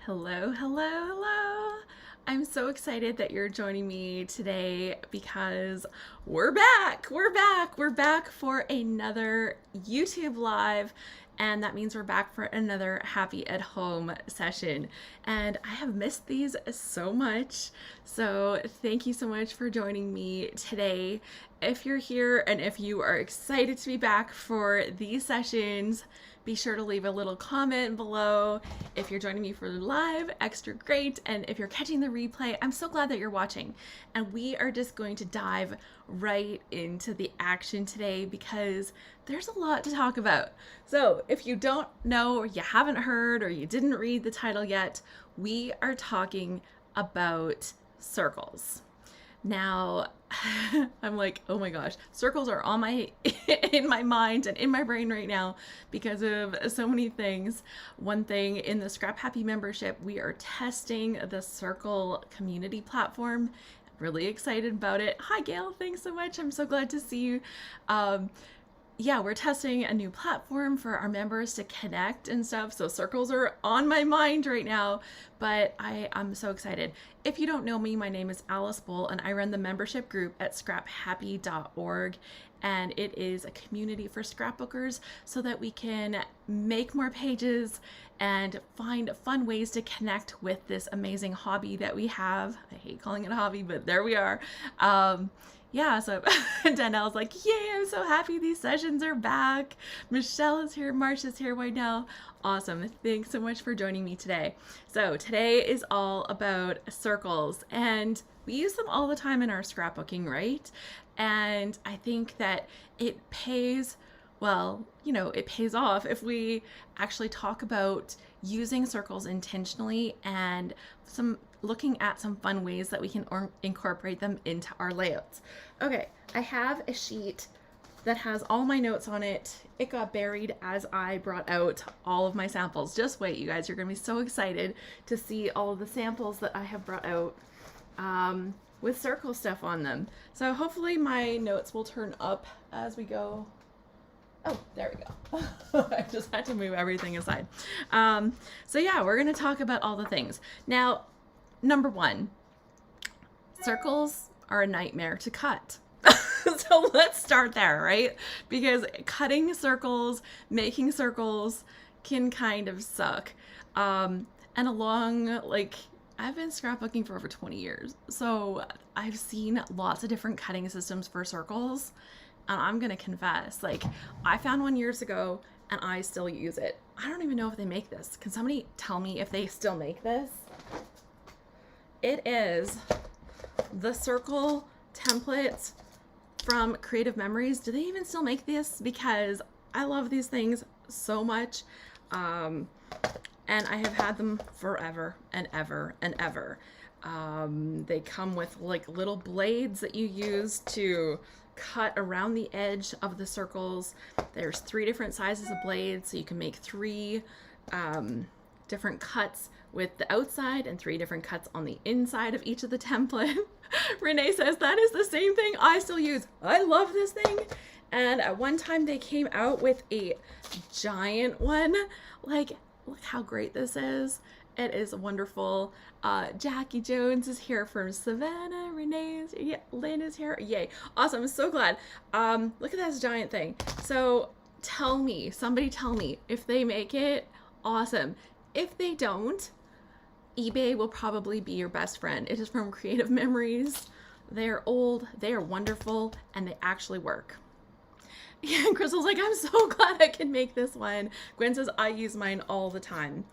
Hello, hello, hello. I'm so excited that you're joining me today because we're back. We're back for another YouTube live. And that means we're back for another happy at home session. And I have missed these so much. So thank you so much for joining me today. If you're here and if you are excited to be back for these sessions, be sure to leave a little comment below. If you're joining me for live, extra great. And if you're catching the replay, I'm so glad that you're watching. And we are just going to dive right into the action today because there's a lot to talk about. So if you don't know, or you haven't heard, or you didn't read the title yet, we are talking about circles. Now, I'm like, oh my gosh, circles are on in my mind and in my brain right now because of so many things. One thing, in the ScrapHappy membership, we are testing the circle community platform. Really excited about it. Hi, Gail. Thanks so much. I'm so glad to see you. Yeah, we're testing a new platform for our members to connect and stuff. So circles are on my mind right now, but I'm so excited. If you don't know me, my name is Alice Boll and I run the membership group at scraphappy.org. And it is a community for scrapbookers so that we can make more pages and find fun ways to connect with this amazing hobby that we have. I hate calling it a hobby, but there we are. Yeah, so Danielle's like, yay, I'm so happy these sessions are back. Michelle is here, Marsha's here right now. Awesome. Thanks so much for joining me today. So today is all about circles, and we use them all the time in our scrapbooking, right? And I think that it pays, well, it pays off if we actually talk about using circles intentionally and looking at some fun ways that we can incorporate them into our layouts. Okay, I have a sheet that has all my notes on it. It got buried as I brought out all of my samples. Just wait, you guys, you're gonna be so excited to see all of the samples that I have brought out with circle stuff on them. So hopefully my notes will turn up as we go. Oh, there we go. I just had to move everything aside. So yeah, we're gonna talk about all the things. Now, number one, circles are a nightmare to cut. So let's start there, right? Because cutting circles, making circles can kind of suck. And I've been scrapbooking for over 20 years. So I've seen lots of different cutting systems for circles. And I'm gonna confess, I found one years ago and I still use it. I don't even know if they make this. Can somebody tell me if they still make this? It is the circle templates from Creative Memories. Do they even still make this? Because I love these things so much. And I have had them forever and ever and ever. They come with little blades that you use to cut around the edge of the circles. There's 3 different sizes of blades, so you can make 3 different cuts with the outside and 3 different cuts on the inside of each of the template. Renee says that is the same thing I still use. I love this thing. And at one time they came out with a giant one. Look how great this is. It is wonderful. Jackie Jones is here from Savannah. Renee is here. Yeah, Lynn is here. Yay. Awesome. I'm so glad. Look at this giant thing. So somebody tell me if they make it. Awesome. If they don't, eBay will probably be your best friend. It is from Creative Memories. They're old, they are wonderful, and they actually work. Yeah, and Crystal's like, I'm so glad I can make this one. Gwen says, I use mine all the time.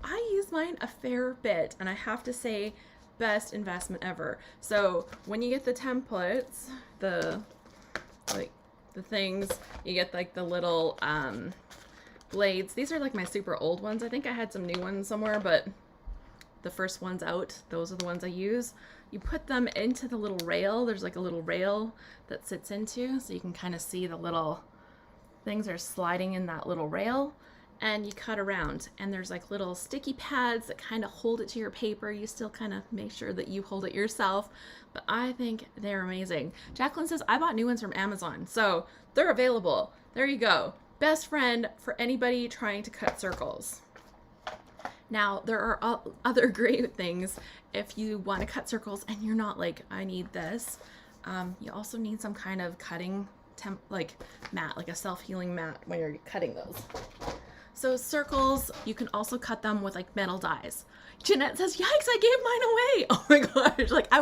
I use mine a fair bit, and I have to say, best investment ever. So when you get the templates, the things, you get the little blades. These are my super old ones. I think I had some new ones somewhere, but the first ones out, those are the ones I use. You put them into the little rail. There's a little rail that sits into, so you can kind of see the little things are sliding in that little rail, and you cut around, and there's little sticky pads that kind of hold it to your paper. You still kind of make sure that you hold it yourself, but I think they're amazing. Jacqueline says, I bought new ones from Amazon, so they're available. There you go. Best friend for anybody trying to cut circles. Now, there are other great things if you want to cut circles and you're not like, I need this. You also need some kind of cutting mat, like a self-healing mat when you're cutting those. So circles, you can also cut them with like metal dies. Jeanette says, yikes, I gave mine away. Oh my gosh, like I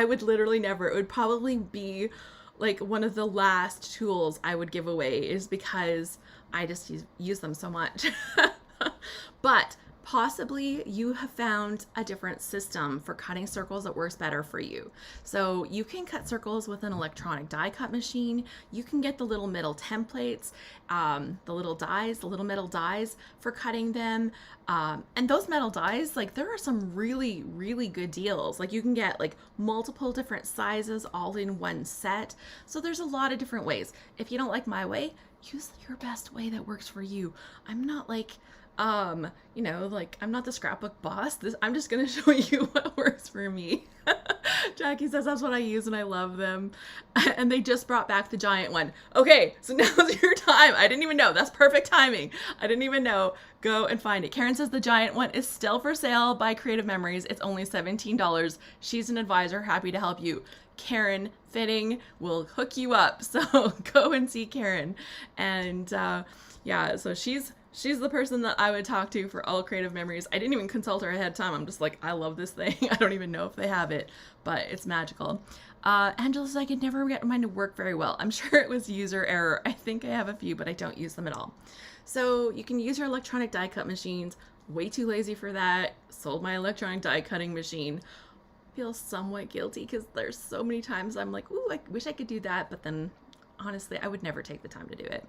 would literally never. It would probably be like one of the last tools I would give away, is because I just use them so much. But possibly you have found a different system for cutting circles that works better for you. So you can cut circles with an electronic die cut machine. You can get the little metal templates, the little metal dies for cutting them. And those metal dies, like there are some really, really good deals. Like you can get like multiple different sizes all in one set. So there's a lot of different ways. If you don't like my way, use your best way that works for you. I'm not like, you know, like I'm not the scrapbook boss. I'm just going to show you what works for me. Jackie says that's what I use and I love them. And they just brought back the giant one. Okay, so now's your time. I didn't even know. That's perfect timing. I didn't even know. Go and find it. Karen says the giant one is still for sale by Creative Memories. It's only $17. She's an advisor, happy to help you. Karen Fitting will hook you up. So go and see Karen. And yeah, so she's the person that I would talk to for all Creative Memories. I didn't even consult her ahead of time. I'm just like, I love this thing. I don't even know if they have it, but it's magical. Angela says I could never get mine to work very well. I'm sure it was user error. I think I have a few, but I don't use them at all. So you can use your electronic die cut machines. Way too lazy for that. Sold my electronic die cutting machine. Feel somewhat guilty because there's so many times I'm like, ooh, I wish I could do that. But then honestly, I would never take the time to do it.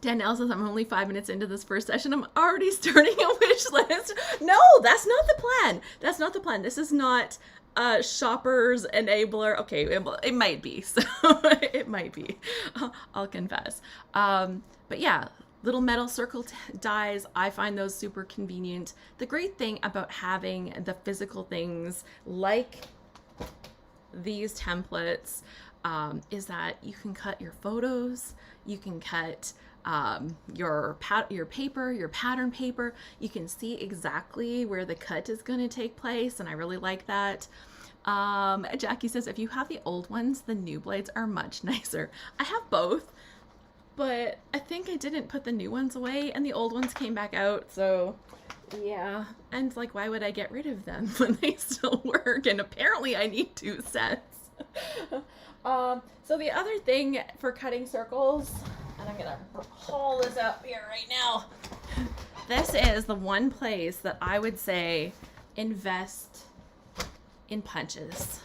Danielle says, I'm only 5 minutes into this first session. I'm already starting a wish list. No, that's not the plan. That's not the plan. This is not a shopper's enabler. Okay, it might be. So it might be. I'll confess. But yeah, little metal circle dies. I find those super convenient. The great thing about having the physical things like these templates is that you can cut your photos. You can cut your paper, your pattern paper. You can see exactly where the cut is going to take place, and I really like that. Jackie says, if you have the old ones, the new blades are much nicer. I have both, but I think I didn't put the new ones away, and the old ones came back out, so yeah. And like, why would I get rid of them when they still work? And apparently I need 2 sets. So the other thing for cutting circles, and I'm gonna haul this up here right now. This is the one place that I would say invest in punches.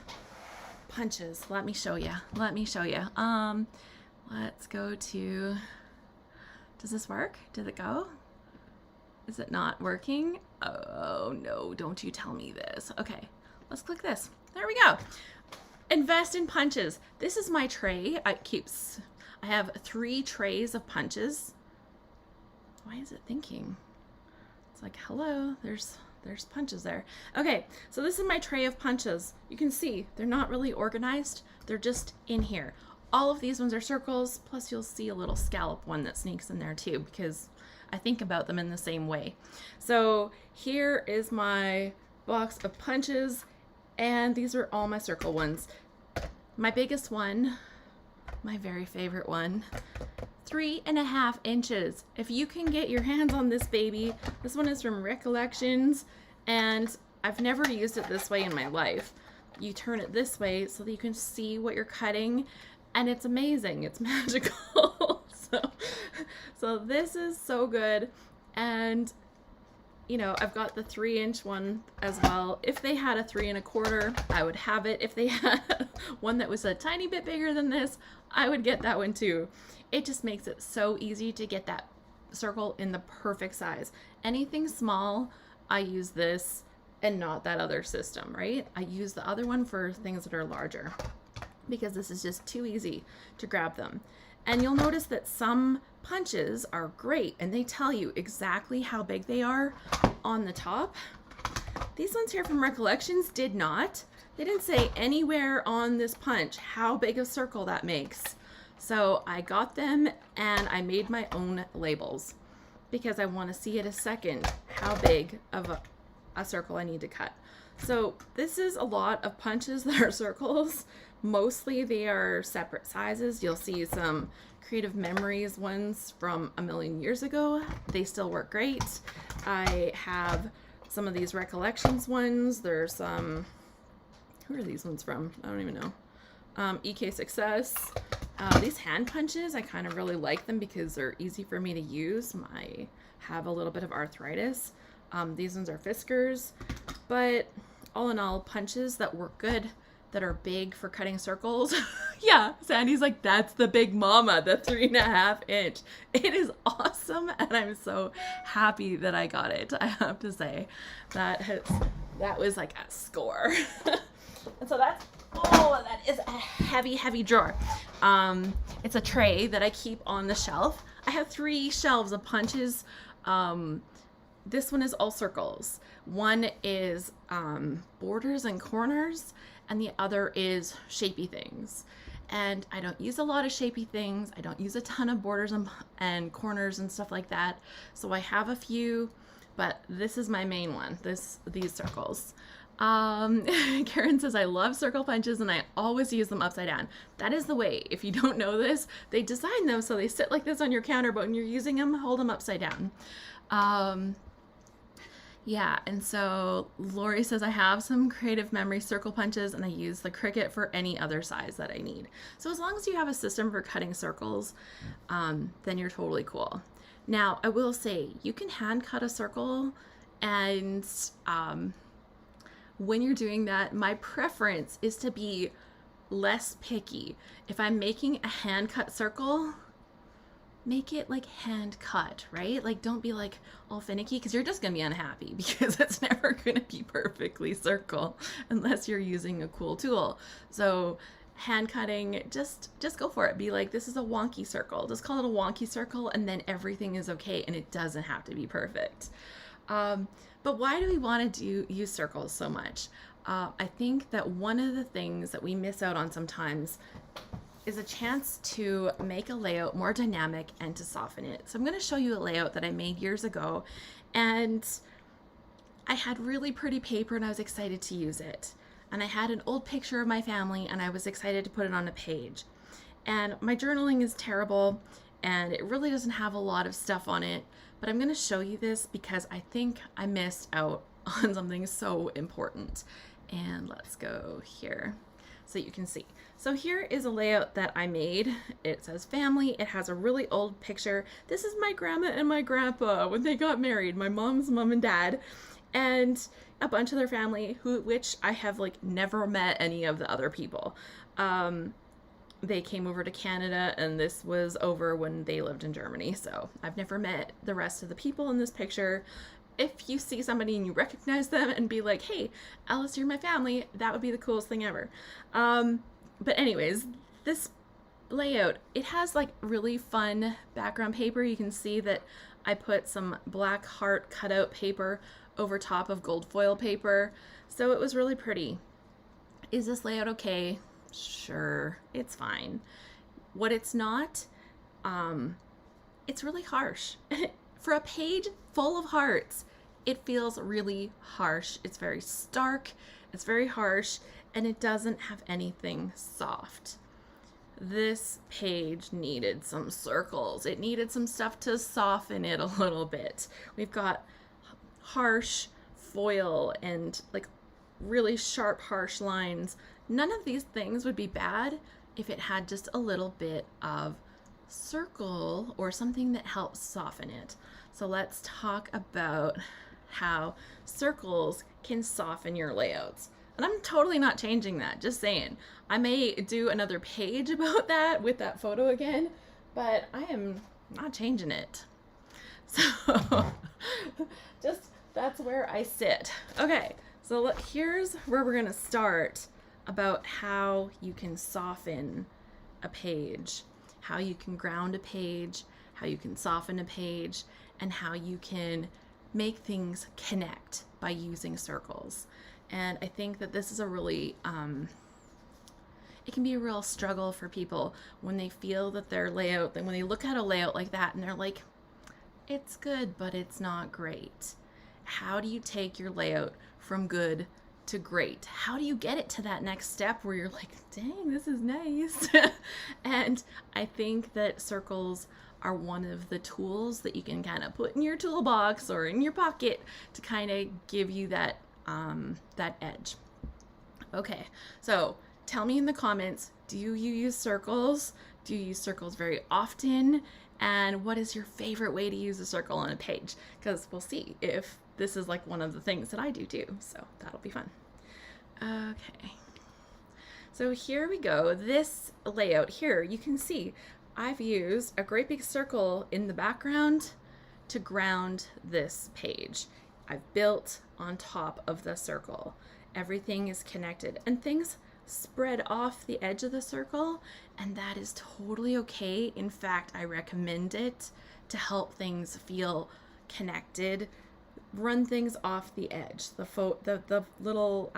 Punches. Let me show you. Let's go to. Does this work? Did it go? Is it not working? Oh no! Don't you tell me this. Okay, let's click this. There we go. Invest in punches. This is my tray. I have 3 trays of punches. Why is it thinking? It's like, hello, there's punches there. Okay, so this is my tray of punches. You can see they're not really organized. They're just in here. All of these ones are circles, plus you'll see a little scallop one that sneaks in there too, because I think about them in the same way. So here is my box of punches, and these are all my circle ones. My biggest one, my very favorite one, 3.5 inches. If you can get your hands on this baby, this one is from Recollections, and I've never used it this way in my life. You turn it this way so that you can see what you're cutting, and it's amazing. It's magical. So this is so good. And you know, I've got the 3-inch one as well. If they had a 3 1/4, I would have it. If they had one that was a tiny bit bigger than this, I would get that one too. It just makes it so easy to get that circle in the perfect size. Anything small, I use this and not that other system, right? I use the other one for things that are larger because this is just too easy to grab them. And you'll notice that some punches are great and they tell you exactly how big they are on the top. These ones here from Recollections did not. They didn't say anywhere on this punch how big a circle that makes. So I got them and I made my own labels. because I want to see at a second how big of a circle I need to cut. So this is a lot of punches that are circles. Mostly they are separate sizes. You'll see some Creative Memories ones from a million years ago. They still work great. I have some of these Recollections ones. There's some, who are these ones from? I don't even know. EK Success. These hand punches, I kind of really like them because they're easy for me to use. I have a little bit of arthritis. These ones are Fiskars, but all in all, punches that work good, that are big for cutting circles. Yeah, Sandy's like, that's the Big Mama, the 3.5 inch. It is awesome, and I'm so happy that I got it. I have to say that was like a score. And so that is a heavy drawer. It's a tray that I keep on the shelf. I have 3 shelves of punches. This one is all circles. One is borders and corners, and the other is shapy things. And I don't use a lot of shapy things. I don't use a ton of borders and corners and stuff like that. So I have a few, but this is my main one, these circles. Karen says, I love circle punches and I always use them upside down. That is the way. If you don't know this, they design them so they sit like this on your counter, but when you're using them, hold them upside down. Yeah, and so Lori says, I have some Creative Memory circle punches and I use the Cricut for any other size that I need. So as long as you have a system for cutting circles, then you're totally cool. Now, I will say, you can hand cut a circle, and when you're doing that, my preference is to be less picky. If I'm making a hand cut circle, make it like hand cut, right? Like, don't be like all finicky, because you're just gonna be unhappy because it's never gonna be perfectly circle unless you're using a cool tool. So hand cutting, just go for it. Be like, this is a wonky circle. Just call it a wonky circle, and then everything is okay, and it doesn't have to be perfect. But why do we want to use circles so much? I think that one of the things that we miss out on sometimes is a chance to make a layout more dynamic and to soften it. So I'm going to show you a layout that I made years ago, and I had really pretty paper and I was excited to use it. And I had an old picture of my family and I was excited to put it on a page. And my journaling is terrible and it really doesn't have a lot of stuff on it, but I'm going to show you this because I think I missed out on something so important. And let's go here so you can see. So here is a layout that I made. It says family. It has a really old picture. This is my grandma and my grandpa when they got married, my mom's mom and dad, and a bunch of their family, which I have like never met any of the other people. They came over to Canada, and this was over when they lived in Germany. So I've never met the rest of the people in this picture. If you see somebody and you recognize them and be like, hey, Alice, you're my family, that would be the coolest thing ever. But anyways, this layout, it has like really fun background paper. You can see that I put some black heart cutout paper over top of gold foil paper. So it was really pretty. Is this layout okay? Sure, it's fine. What it's not, it's really harsh. For a page full of hearts, it feels really harsh. It's very stark, it's very harsh, and it doesn't have anything soft. This page needed some circles. It needed some stuff to soften it a little bit. We've got harsh foil and like really sharp, harsh lines. None of these things would be bad if it had just a little bit of circle or something that helps soften it. So let's talk about how circles can soften your layouts. And I'm totally not changing that, just saying. I may do another page about that with that photo again, but I am not changing it. So just, that's where I sit. Okay, so look, here's where we're gonna start about how you can soften a page, how you can ground a page, how you can soften a page, and how you can make things connect by using circles. And I think that this is a really, it can be a real struggle for people when they feel that their layout, when they look at a layout like that and they're like, it's good, but it's not great. How do you take your layout from good to great? How do you get it to that next step where you're like, dang, this is nice? And I think that circles are one of the tools that you can kind of put in your toolbox or in your pocket to kind of give you that that edge. Okay, so tell me in the comments, do you use circles? Do you use circles very often? And what is your favorite way to use a circle on a page? Because we'll see if this is like one of the things that I do too. So that'll be fun. Okay. So here we go. This layout here, you can see I've used a great big circle in the background to ground this page. I've built on top of the circle. Everything is connected and things spread off the edge of the circle, and that is totally okay. In fact, I recommend it to help things feel connected. Run things off the edge. The little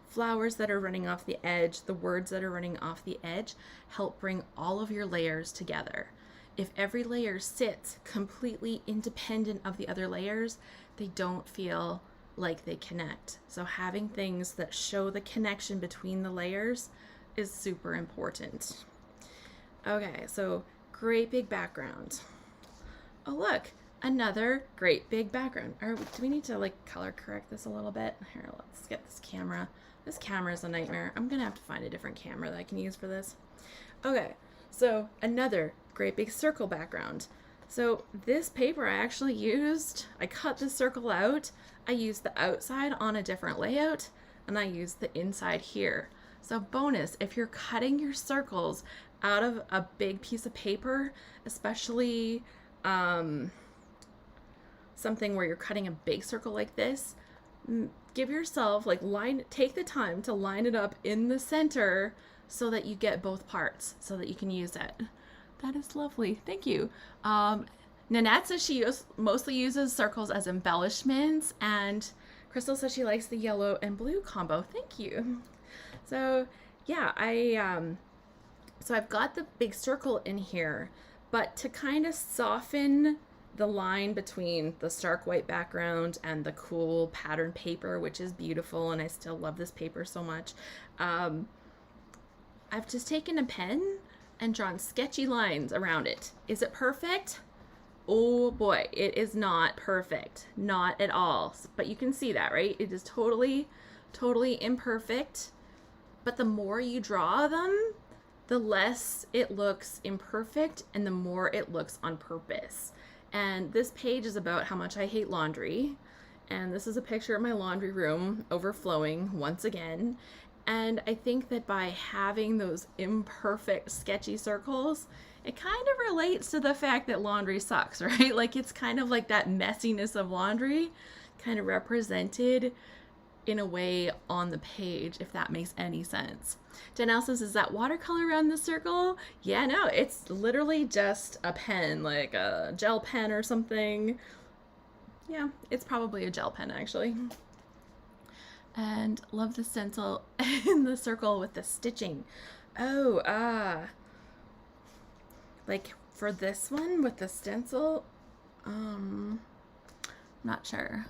flowers that are running off the edge, the words that are running off the edge help bring all of your layers together. If every layer sits completely independent of the other layers, they don't feel like they connect. So having things that show the connection between the layers is super important. Okay, so great big background. Oh look, another great big background. Do we need to like color correct this a little bit? Here, let's get this camera. This camera is a nightmare. I'm gonna have to find a different camera that I can use for this. Okay, so another great big circle background. So this paper I actually used, I cut the circle out, I used the outside on a different layout, and I used the inside here. So bonus, if you're cutting your circles out of a big piece of paper, especially something where you're cutting a big circle like this, give yourself take the time to line it up in the center so that you get both parts, so that you can use it. That is lovely. Thank you. Nanette says she mostly uses circles as embellishments, and Crystal says she likes the yellow and blue combo. Thank you. So yeah, so I've got the big circle in here, but to kind of soften the line between the stark white background and the cool pattern paper, which is beautiful, and I still love this paper so much, I've just taken a pen and drawn sketchy lines around it. Is it perfect? Oh boy, it is not perfect. Not at all. But you can see that, right? It is totally imperfect. But the more you draw them, the less it looks imperfect and the more it looks on purpose. And this page is about how much I hate laundry. And this is a picture of my laundry room overflowing once again. And I think that by having those imperfect, sketchy circles, it kind of relates to the fact that laundry sucks, right? Like it's kind of like that messiness of laundry kind of represented in a way on the page, if that makes any sense. Janelle says, is that watercolor around the circle? Yeah, no, it's literally just a pen, like a gel pen or something. Yeah, it's probably a gel pen actually. And love the stencil in the circle with the stitching. Oh, like for this one with the stencil, not sure.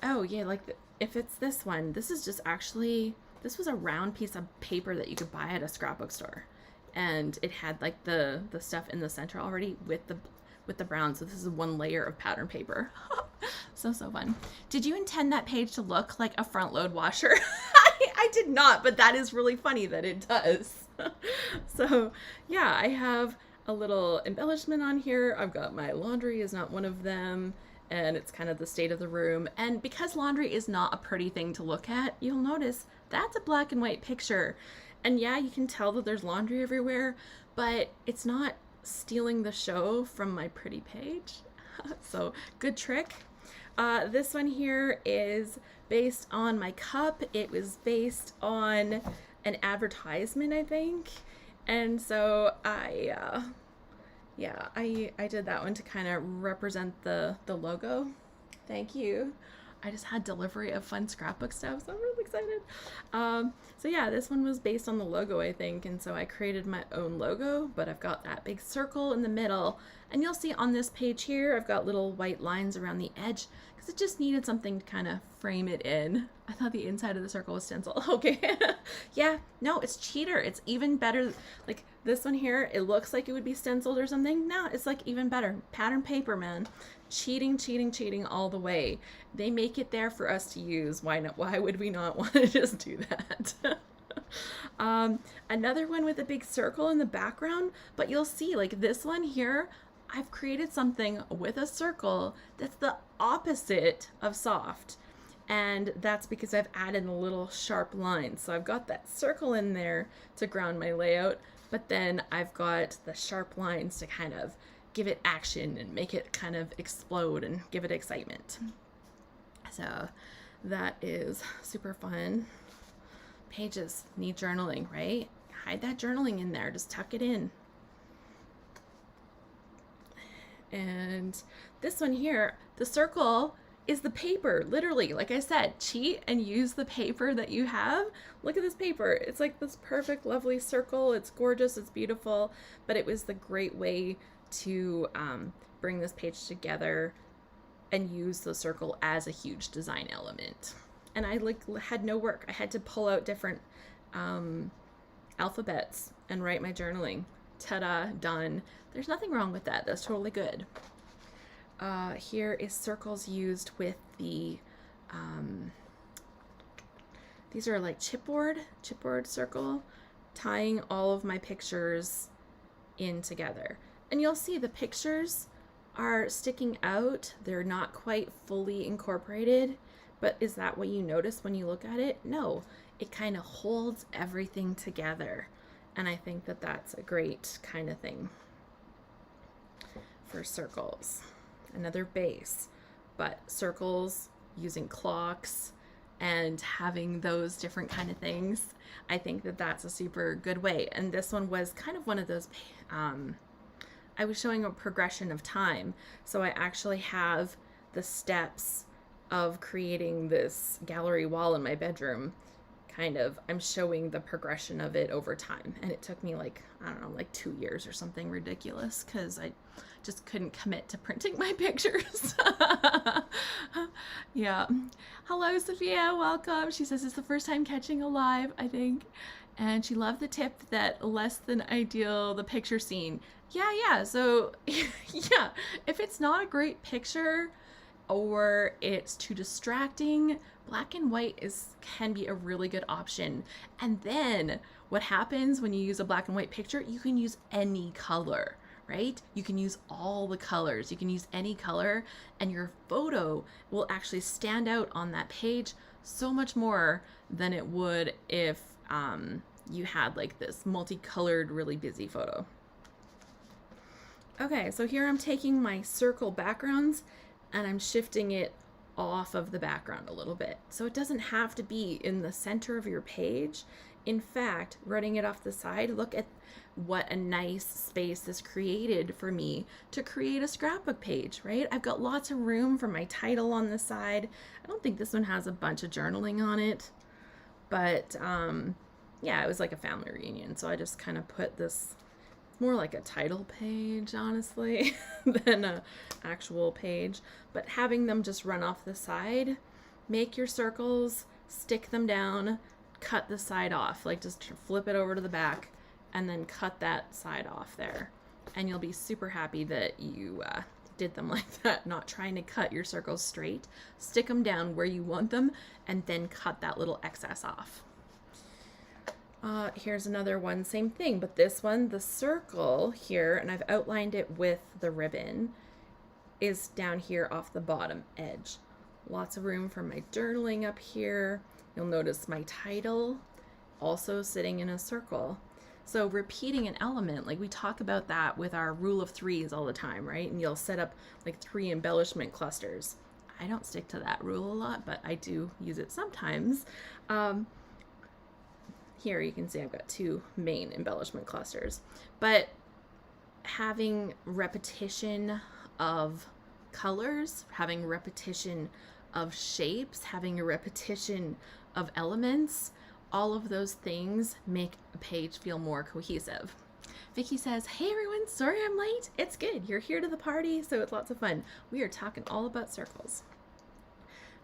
Oh yeah, like if it's this one, this is just actually, this was a round piece of paper that you could buy at a scrapbook store, and it had like the stuff in the center already with the brown. So this is one layer of pattern paper. So fun. Did you intend that page to look like a front load washer? I did not, but that is really funny that it does. So yeah, I have a little embellishment on here. I've got my laundry is not one of them, and it's kind of the state of the room. And because laundry is not a pretty thing to look at, you'll notice that's a black and white picture. And yeah, you can tell that there's laundry everywhere, but it's not stealing the show from my pretty page. So good trick. This one here is based on my cup. It was based on an advertisement, I think. And so I did that one to kind of represent the logo. Thank you. I just had delivery of fun scrapbook stuff, so I'm really excited. So yeah, this one was based on the logo, I think, and so I created my own logo, but I've got that big circle in the middle, and you'll see on this page here, I've got little white lines around the edge, because it just needed something to kind of frame it in. I thought the inside of the circle was stencil. Okay. Yeah, no, it's cheater. It's even better. Like this one here, it looks like it would be stenciled or something. No, it's like even better. Pattern paper, man. Cheating, cheating, cheating all the way. They make it there for us to use. Why not? Why would we not want to just do that? Another one with a big circle in the background, but you'll see like this one here, I've created something with a circle that's the opposite of soft. And that's because I've added a little sharp line. So I've got that circle in there to ground my layout, but then I've got the sharp lines to kind of give it action and make it kind of explode and give it excitement. So that is super fun. Pages need journaling, right? Hide that journaling in there, just tuck it in. And this one here, the circle is the paper, literally. Like I said, cheat and use the paper that you have. Look at this paper. It's like this perfect, lovely circle. It's gorgeous, it's beautiful, but it was the great way to bring this page together and use the circle as a huge design element. And I like had no work. I had to pull out different alphabets and write my journaling. Ta-da, done. There's nothing wrong with that. That's totally good. Here is circles used with the, these are like chipboard circle, tying all of my pictures in together. And you'll see the pictures are sticking out. They're not quite fully incorporated, but is that what you notice when you look at it? No, it kind of holds everything together. And I think that that's a great kind of thing for circles. Another base, but circles using clocks and having those different kind of things. I think that that's a super good way. And this one was kind of one of those, I was showing a progression of time. So I actually have the steps of creating this gallery wall in my bedroom. Kind of, I'm showing the progression of it over time. And it took me like, I don't know, like 2 years or something ridiculous because I just couldn't commit to printing my pictures. Yeah. Hello, Sophia. Welcome. She says it's the first time catching a live, I think. And she loved the tip that less than ideal, the picture scene. Yeah. So, yeah, if it's not a great picture or it's too distracting, black and white can be a really good option. And then what happens when you use a black and white picture, you can use any color, right? You can use all the colors. You can use any color and your photo will actually stand out on that page so much more than it would if you had like this multicolored, really busy photo. Okay, so here I'm taking my circle backgrounds and I'm shifting it off of the background a little bit. So it doesn't have to be in the center of your page. In fact, running it off the side, look at what a nice space this created for me to create a scrapbook page, right? I've got lots of room for my title on the side. I don't think this one has a bunch of journaling on it, but yeah, it was like a family reunion. So I just kind of put this, it's more like a title page, honestly, than a actual page. But having them just run off the side, make your circles, stick them down, cut the side off, like just flip it over to the back and then cut that side off there. And you'll be super happy that you did them like that, not trying to cut your circles straight. Stick them down where you want them and then cut that little excess off. Here's another one, same thing, but this one, the circle here, and I've outlined it with the ribbon, is down here off the bottom edge. Lots of room for my journaling up here. You'll notice my title also sitting in a circle. So repeating an element, like we talk about that with our rule of threes all the time, right? And you'll set up like 3 embellishment clusters. I don't stick to that rule a lot, but I do use it sometimes. Here you can see I've got 2 main embellishment clusters, but having repetition of colors, having repetition of shapes, having a repetition of elements, all of those things make a page feel more cohesive. Vicky says, hey everyone, sorry I'm late. It's good. You're here to the party, so it's lots of fun. We are talking all about circles.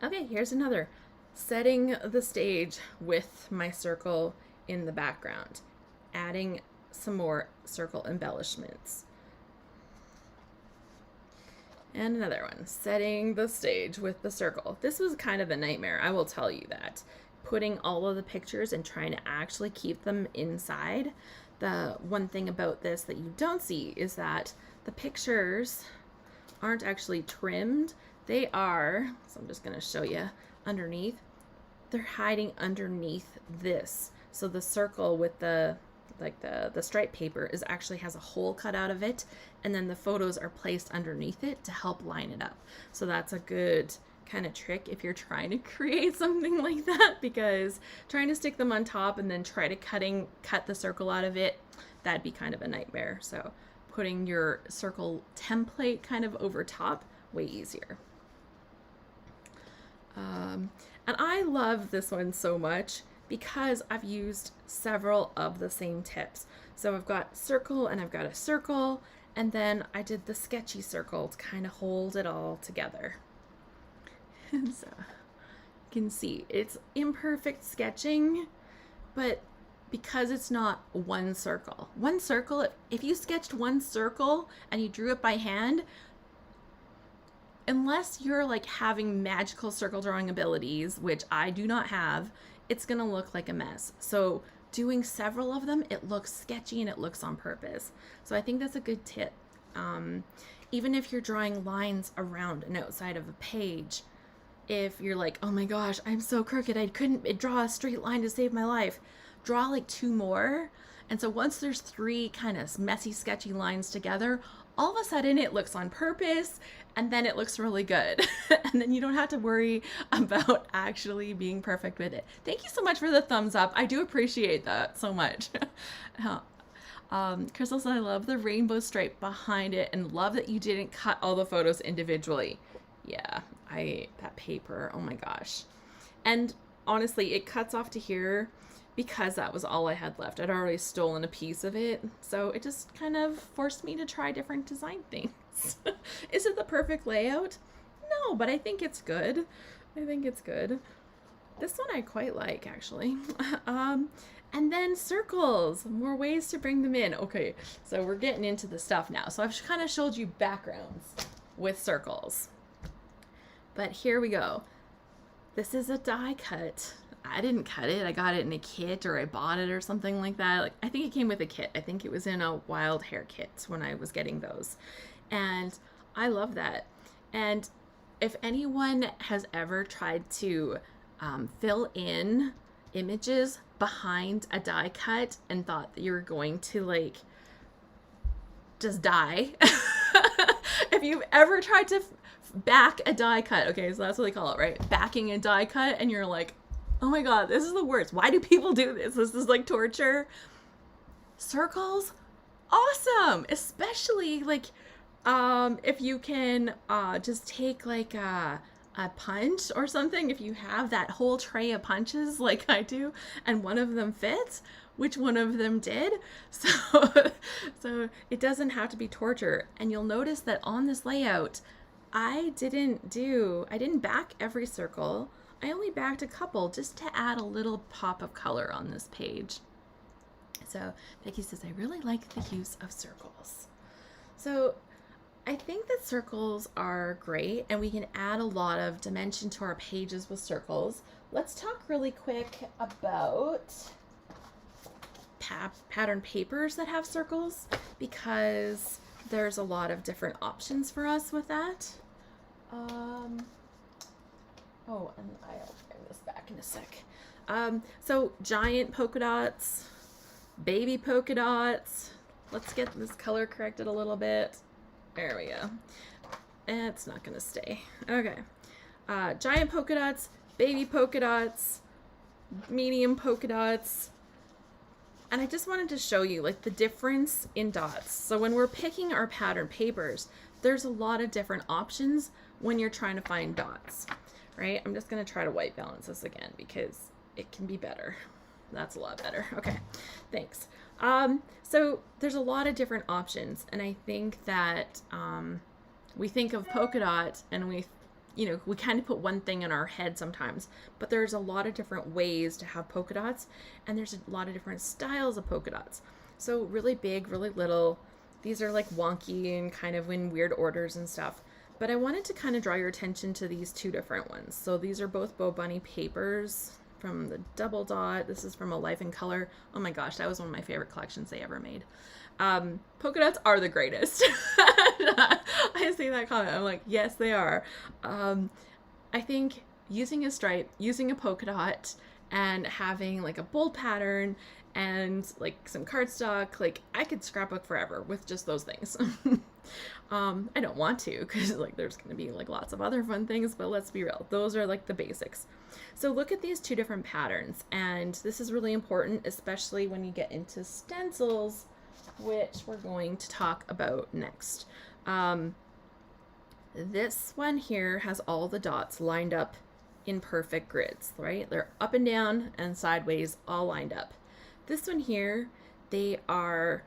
Okay, here's another. Setting the stage with my circle in the background. Adding some more circle embellishments. And another one. Setting the stage with the circle. This was kind of a nightmare, I will tell you that. Putting all of the pictures and trying to actually keep them inside. The one thing about this that you don't see is that the pictures aren't actually trimmed. They are, so I'm just going to show you underneath. They're hiding underneath this. So the circle with the stripe paper actually has a hole cut out of it, and then the photos are placed underneath it to help line it up. So that's a good kind of trick if you're trying to create something like that, because trying to stick them on top and then try to cut the circle out of it, that'd be kind of a nightmare. So putting your circle template kind of over top, way easier. And I love this one so much because I've used several of the same tips. So I've got circle and I've got a circle, and then I did the sketchy circle to kind of hold it all together. And so you can see it's imperfect sketching, but because it's not one circle, if you sketched one circle and you drew it by hand, unless you're like having magical circle drawing abilities, which I do not have, it's gonna look like a mess. So doing several of them, it looks sketchy and it looks on purpose. So I think that's a good tip. Even if you're drawing lines around and outside of a page, if you're like, oh my gosh, I'm so crooked, I couldn't draw a straight line to save my life, draw like 2 more. And so once there's 3 kind of messy, sketchy lines together, all of a sudden it looks on purpose, and then it looks really good. And then you don't have to worry about actually being perfect with it. Thank you so much for the thumbs up. I do appreciate that so much. Crystal says, I love the rainbow stripe behind it and love that you didn't cut all the photos individually. Yeah, that paper, oh my gosh. And honestly, it cuts off to here because that was all I had left. I'd already stolen a piece of it, so it just kind of forced me to try different design things. Is it the perfect layout? No, but I think it's good. I think it's good. This one I quite like, actually. And then circles, more ways to bring them in. Okay, so we're getting into the stuff now. So I've kind of showed you backgrounds with circles. But here we go. This is a die cut. I didn't cut it. I got it in a kit, or I bought it or something like that. Like, I think it came with a kit. I think it was in a wild hair kit when I was getting those. And I love that. And if anyone has ever tried to fill in images behind a die cut and thought that you were going to like just die, if you've ever tried to back a die cut, okay, so that's what they call it, right? Backing a die cut, and you're like, oh my god, this is the worst. Why do people do this? This is like torture. Circles, awesome. Especially like if you can just take like a punch or something, if you have that whole tray of punches like I do, and one of them fits, which one of them did. So it doesn't have to be torture. And you'll notice that on this layout, I didn't back every circle. I only backed a couple just to add a little pop of color on this page. So Becky says, I really like the use of circles. So I think that circles are great, and we can add a lot of dimension to our pages with circles. Let's talk really quick about pattern papers that have circles, because there's a lot of different options for us with that. Oh, and I'll bring this back in a sec. So giant polka dots, baby polka dots. Let's get this color corrected a little bit. There we go. It's not gonna stay. Okay. Giant polka dots, baby polka dots, medium polka dots. And I just wanted to show you like the difference in dots. So when we're picking our pattern papers, there's a lot of different options when you're trying to find dots. right? I'm just going to try to white balance this again because it can be better. That's a lot better. Okay, thanks. So there's a lot of different options, and I think that we think of polka dot and we kind of put one thing in our head sometimes, but there's a lot of different ways to have polka dots, and there's a lot of different styles of polka dots. So really big, really little. These are like wonky and kind of in weird orders and stuff. But I wanted to kind of draw your attention to these two different ones. So these are both Bo Bunny papers from the double dot. This is from A Life in Color. Oh my gosh, that was one of my favorite collections they ever made. Polka dots are the greatest. I see that comment. I'm like, yes, they are. I think using a stripe, using a polka dot, and having like a bold pattern and like some cardstock, like I could scrapbook forever with just those things. I don't want to because like there's going to be like lots of other fun things, but let's be real. Those are like the basics. So look at these two different patterns, and this is really important, especially when you get into stencils, which we're going to talk about next. This one here has all the dots lined up in perfect grids, right? They're up and down and sideways, all lined up. This one here, they're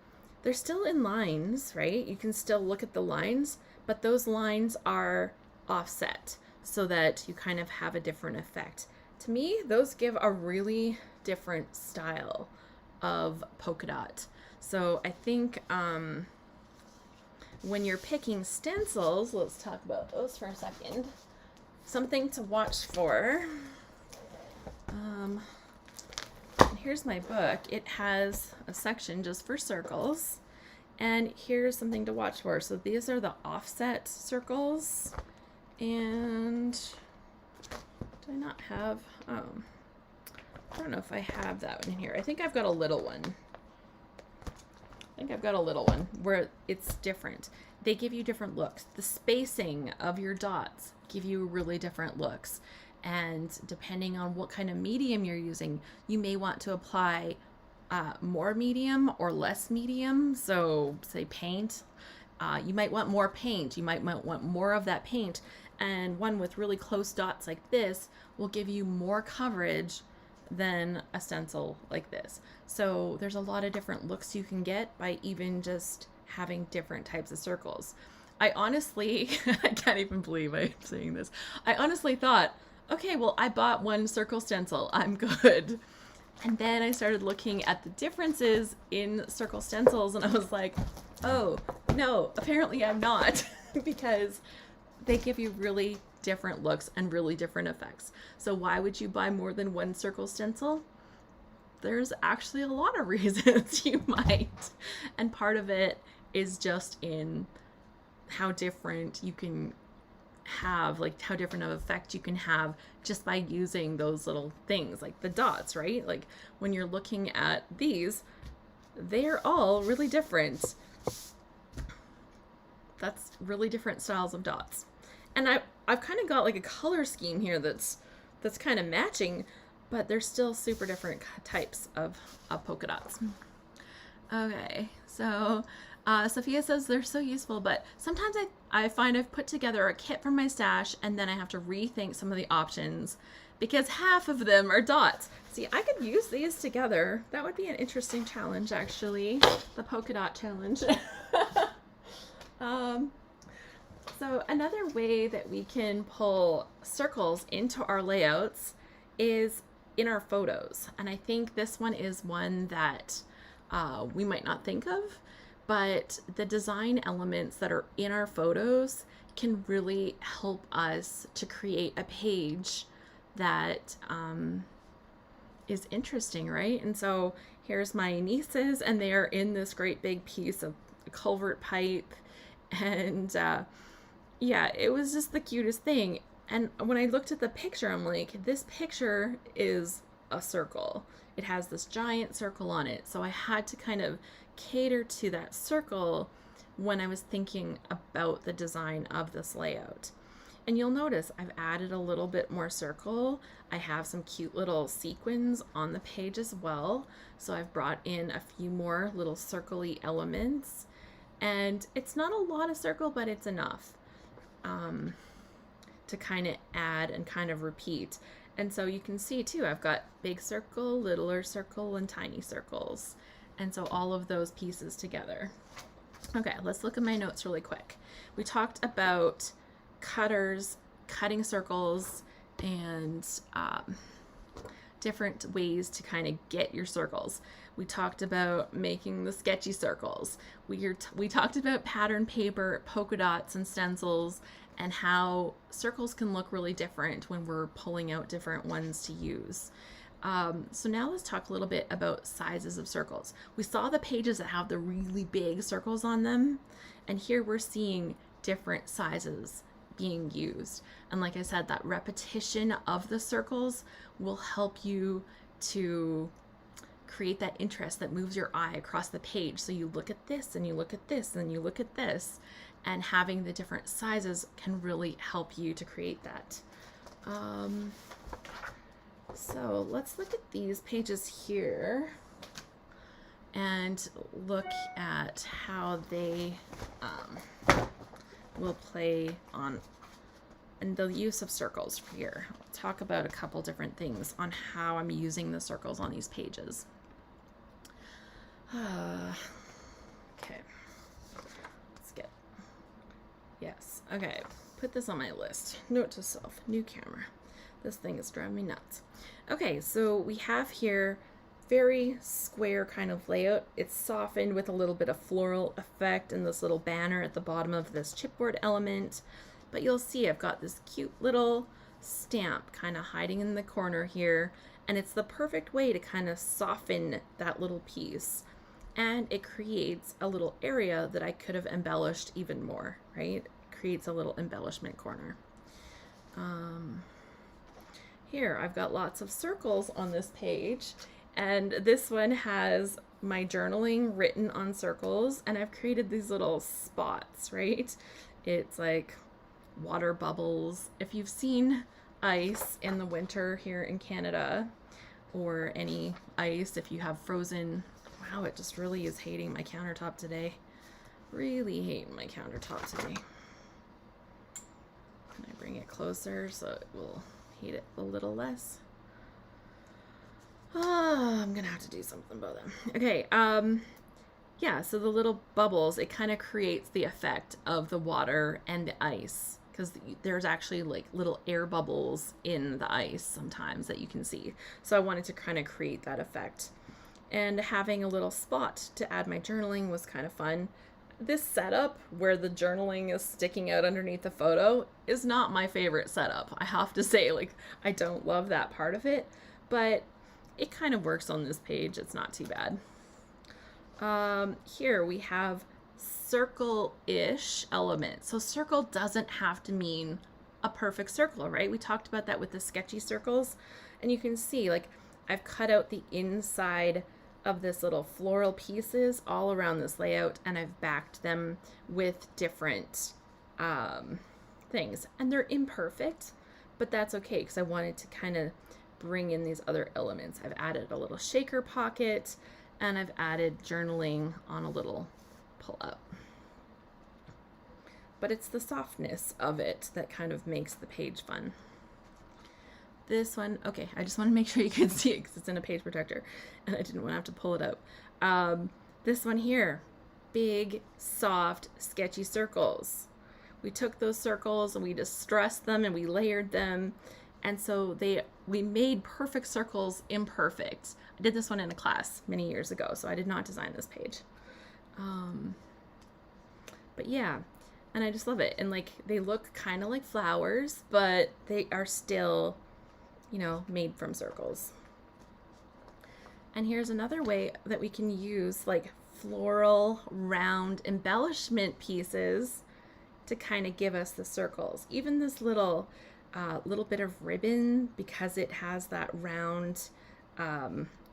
still in lines, right? You can still look at the lines, but those lines are offset so that you kind of have a different effect. To me, those give a really different style of polka dot. So I think when you're picking stencils, let's talk about those for a second. Something to watch for. Here's my book. It has a section just for circles, and here's something to watch for. So these are the offset circles, and do I not have, I don't know if I have that one in here. I think I've got a little one. Where it's different. They give you different looks. The spacing of your dots give you really different looks. And depending on what kind of medium you're using, you may want to apply more medium or less medium. So say paint, you might want more paint. You might want more of that paint. And one with really close dots like this will give you more coverage than a stencil like this. So there's a lot of different looks you can get by even just having different types of circles. I honestly, I can't even believe I'm saying this. I honestly thought, okay, well, I bought one circle stencil, I'm good. And then I started looking at the differences in circle stencils, and I was like, oh, no, apparently I'm not, because they give you really different looks and really different effects. So why would you buy more than one circle stencil? There's actually a lot of reasons you might. And part of it is just in how different you can have, like how different of effect you can have just by using those little things like the dots, right? Like when you're looking at these, they're all really different. That's really different styles of dots. And I've kind of got like a color scheme here that's kind of matching, but they're still super different types of polka dots. Okay, so Sophia says they're so useful, but sometimes I find I've put together a kit from my stash and then I have to rethink some of the options because half of them are dots. See, I could use these together. That would be an interesting challenge, actually, the polka dot challenge. So another way that we can pull circles into our layouts is in our photos. And I think this one is one that we might not think of, but the design elements that are in our photos can really help us to create a page that is interesting, right? And so here's my nieces, and they are in this great big piece of culvert pipe, and yeah, it was just the cutest thing. And when I looked at the picture, I'm like, this picture is a circle. It has this giant circle on it. So I had to kind of cater to that circle when I was thinking about the design of this layout. And you'll notice I've added a little bit more circle. I have some cute little sequins on the page as well. So I've brought in a few more little circle-y elements. And it's not a lot of circle, but it's enough to kind of add and kind of repeat. And so you can see too, I've got big circle, littler circle, and tiny circles. And so all of those pieces together. Okay, let's look at my notes really quick. We talked about cutters, cutting circles, and different ways to kind of get your circles. We talked about making the sketchy circles. We talked about pattern paper, polka dots, and stencils, and how circles can look really different when we're pulling out different ones to use. So now let's talk a little bit about sizes of circles. We saw the pages that have the really big circles on them, and here we're seeing different sizes being used. And like I said, that repetition of the circles will help you to create that interest that moves your eye across the page. So you look at this and you look at this and you look at this, and having the different sizes can really help you to create that. So let's look at these pages here and look at how they will play on and the use of circles here. I'll talk about a couple different things on how I'm using the circles on these pages. Okay, let's get, yes, okay, put this on my list. Note to self, new camera. This thing is driving me nuts. Okay, so we have here very square kind of layout. It's softened with a little bit of floral effect and this little banner at the bottom of this chipboard element. But you'll see I've got this cute little stamp kind of hiding in the corner here, and it's the perfect way to kind of soften that little piece. And it creates a little area that I could have embellished even more, right? It creates a little embellishment corner. Here I've got lots of circles on this page, and this one has my journaling written on circles, and I've created these little spots, right? It's like water bubbles. If you've seen ice in the winter here in Canada, or any ice, if you have frozen, wow, it just really is hating my countertop today. Really hating my countertop today. Can I bring it closer so it will heat it a little less? Oh, I'm gonna have to do something about them. Okay, yeah, so the little bubbles, it kind of creates the effect of the water and the ice, because there's actually like little air bubbles in the ice sometimes that you can see. So I wanted to kind of create that effect. And having a little spot to add my journaling was kind of fun. This setup where the journaling is sticking out underneath the photo is not my favorite setup. I have to say, like, I don't love that part of it, but it kind of works on this page. It's not too bad. Here we have circle-ish elements. So circle doesn't have to mean a perfect circle, right? We talked about that with the sketchy circles, and you can see like I've cut out the inside of this little floral pieces all around this layout, and I've backed them with different things, and they're imperfect, but that's okay because I wanted to kind of bring in these other elements. I've added a little shaker pocket, and I've added journaling on a little pull up. But it's the softness of it that kind of makes the page fun. This one, okay, I just want to make sure you can see it because it's in a page protector and I didn't want to have to pull it out. This one here, big, soft, sketchy circles. We took those circles and we distressed them and we layered them. And so we made perfect circles imperfect. I did this one in a class many years ago, so I did not design this page. But yeah, and I just love it. And like, they look kind of like flowers, but they are still, you know, made from circles. And here's another way that we can use like floral round embellishment pieces to kind of give us the circles. Even this little bit of ribbon, because it has that round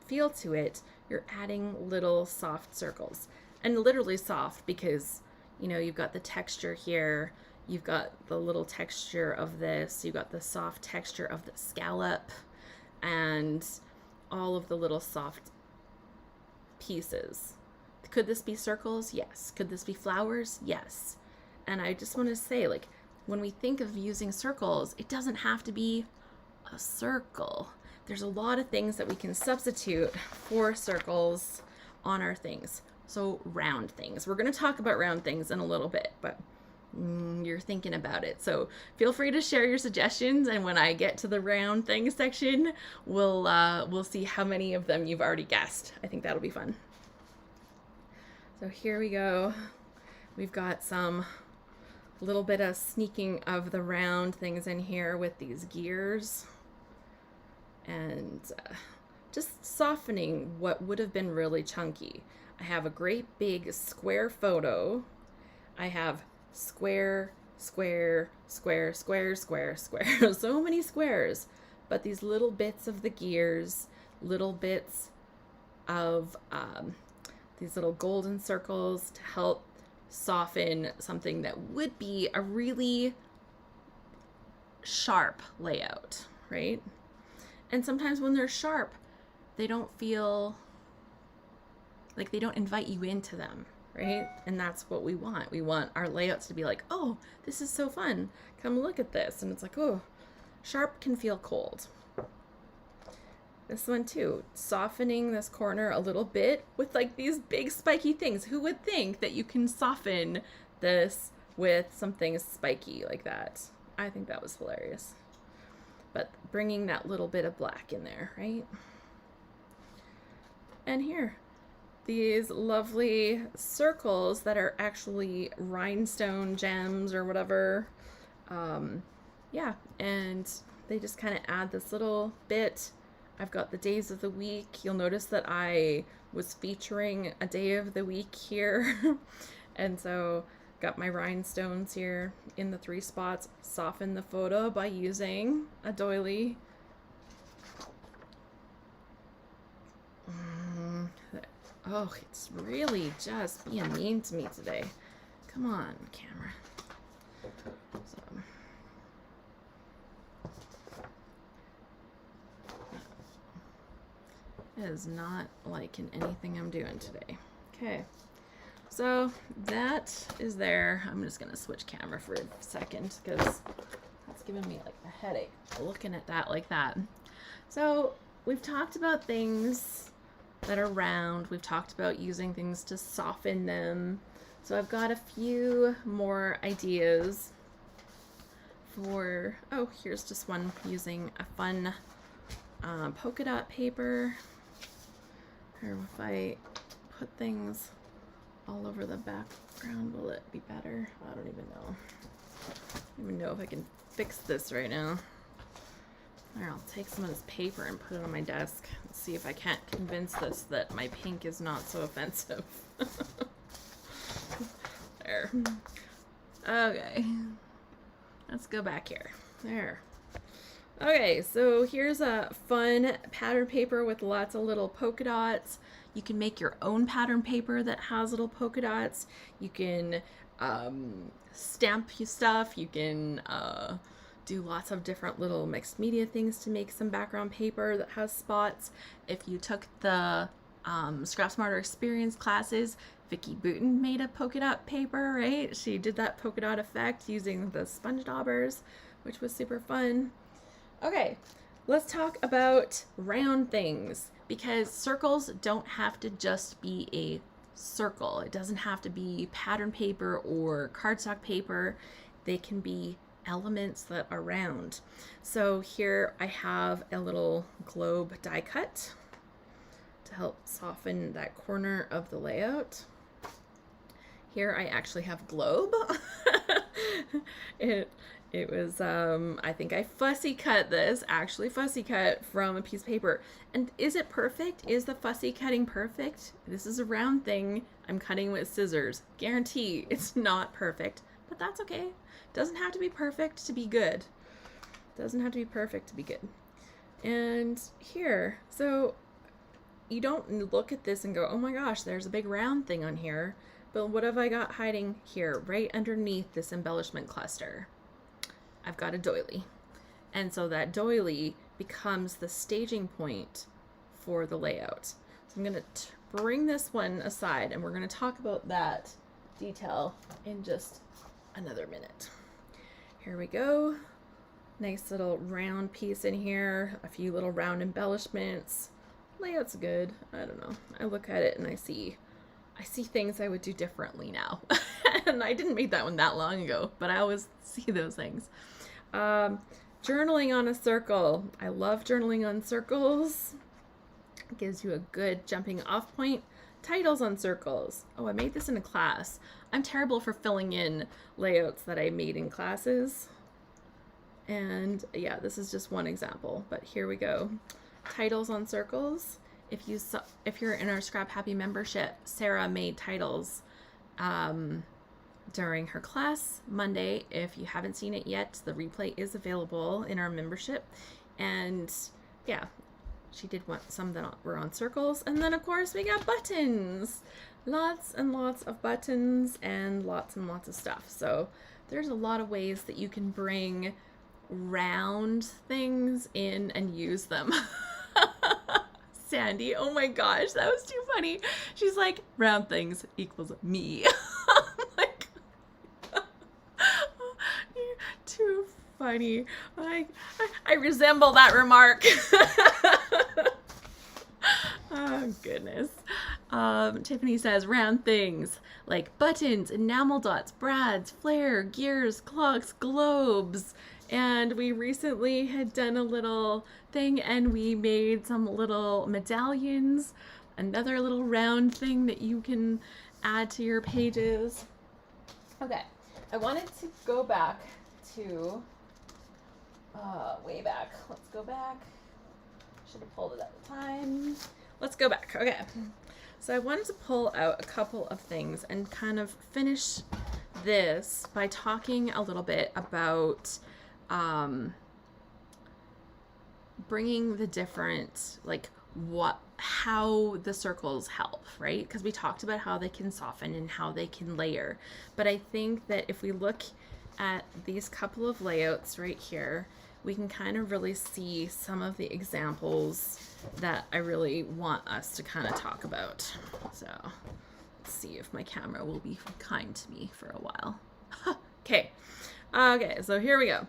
feel to it, you're adding little soft circles. And literally soft because, you know, you've got the texture here, you've got the little texture of this, you've got the soft texture of the scallop, and all of the little soft pieces. Could this be circles? Yes. Could this be flowers? Yes. And I just want to say, like, when we think of using circles, it doesn't have to be a circle. There's a lot of things that we can substitute for circles on our things. So round things. We're going to talk about round things in a little bit, but you're thinking about it. So feel free to share your suggestions, and when I get to the round things section, we'll see how many of them you've already guessed. I think that'll be fun. So here we go. We've got some little bit of sneaking of the round things in here with these gears, and just softening what would have been really chunky. I have a great big square photo. I have square, square, square, square, square, square. So many squares, but these little bits of the gears, little bits of these little golden circles to help soften something that would be a really sharp layout, right? And sometimes when they're sharp, they don't feel like they don't invite you into them, right? And that's what we want. We want our layouts to be like, oh, this is so fun. Come look at this. And it's like, oh, sharp can feel cold. This one too, softening this corner a little bit with like these big spiky things. Who would think that you can soften this with something spiky like that? I think that was hilarious. But bringing that little bit of black in there, right? And here, these lovely circles that are actually rhinestone gems or whatever. Yeah, and they just kind of add this little bit. I've got the days of the week. You'll notice that I was featuring a day of the week here. And so got my rhinestones here in the 3 spots. Soften the photo by using a doily. Oh, it's really just being mean to me today. Come on, camera. So. It is not liking anything I'm doing today. Okay, so that is there. I'm just gonna switch camera for a second because that's giving me like a headache looking at that like that. So we've talked about things that are round. We've talked about using things to soften them. So I've got a few more ideas for, oh, here's just one using a fun polka dot paper. Or if I put things all over the background, will it be better? I don't even know. I don't even know if I can fix this right now. There, I'll take some of this paper and put it on my desk and see if I can't convince this that my pink is not so offensive. There. Okay. Let's go back here. There. Okay, so here's a fun pattern paper with lots of little polka dots. You can make your own pattern paper that has little polka dots. You can stamp stuff. You can do lots of different little mixed media things to make some background paper that has spots. If you took the Scrap Smarter Experience classes, Vicki Booten made a polka dot paper, right? She did that polka dot effect using the sponge daubers, which was super fun. Okay, let's talk about round things, because circles don't have to just be a circle. It doesn't have to be pattern paper or cardstock paper. They can be elements that are round. So here I have a little globe die cut to help soften that corner of the layout. Here I actually have globe. It was, I think I fussy cut this, actually fussy cut from a piece of paper. And is it perfect? Is the fussy cutting perfect? This is a round thing. I'm cutting with scissors. Guarantee it's not perfect, but that's okay. Doesn't have to be perfect to be good. Doesn't have to be perfect to be good. And here, so you don't look at this and go, oh my gosh, there's a big round thing on here. But what have I got hiding here, right underneath this embellishment cluster? I've got a doily. And so that doily becomes the staging point for the layout. So I'm going to bring this one aside and we're going to talk about that detail in just another minute. here we go. Nice little round piece in here, a few little round embellishments. Layout's good. I don't know. I look at it and I see things I would do differently now. And I didn't make that one that long ago, but I always see those things. Journaling on a circle. I love journaling on circles. It gives you a good jumping off point. Titles on circles. Oh, I made this in a class. I'm terrible for filling in layouts that I made in classes. And yeah, this is just one example, but here we go. Titles on circles. If you're in our ScrapHappy membership, Sarah made titles during her class Monday. If you haven't seen it yet, the replay is available in our membership. And yeah, she did some that were on circles. And then of course we got buttons. Lots and lots of buttons and lots of stuff. So there's a lot of ways that you can bring round things in and use them. Sandy, oh my gosh, that was too funny. She's like, round things equals me. Like, too funny. I resemble that remark. Oh goodness. Tiffany says round things like buttons, enamel dots, brads, flare, gears, clocks, globes. And we recently had done a little thing and we made some little medallions, another little round thing that you can add to your pages. Okay, I wanted to go back to, way back. Let's go back. Should have pulled it at the time. Let's go back. Okay, so I wanted to pull out a couple of things and kind of finish this by talking a little bit about bringing the different, like how the circles help, right? Because we talked about how they can soften and how they can layer. But I think that if we look at these couple of layouts right here, we can kind of really see some of the examples that I really want us to kind of talk about. So let's see if my camera will be kind to me for a while. Okay, so here we go.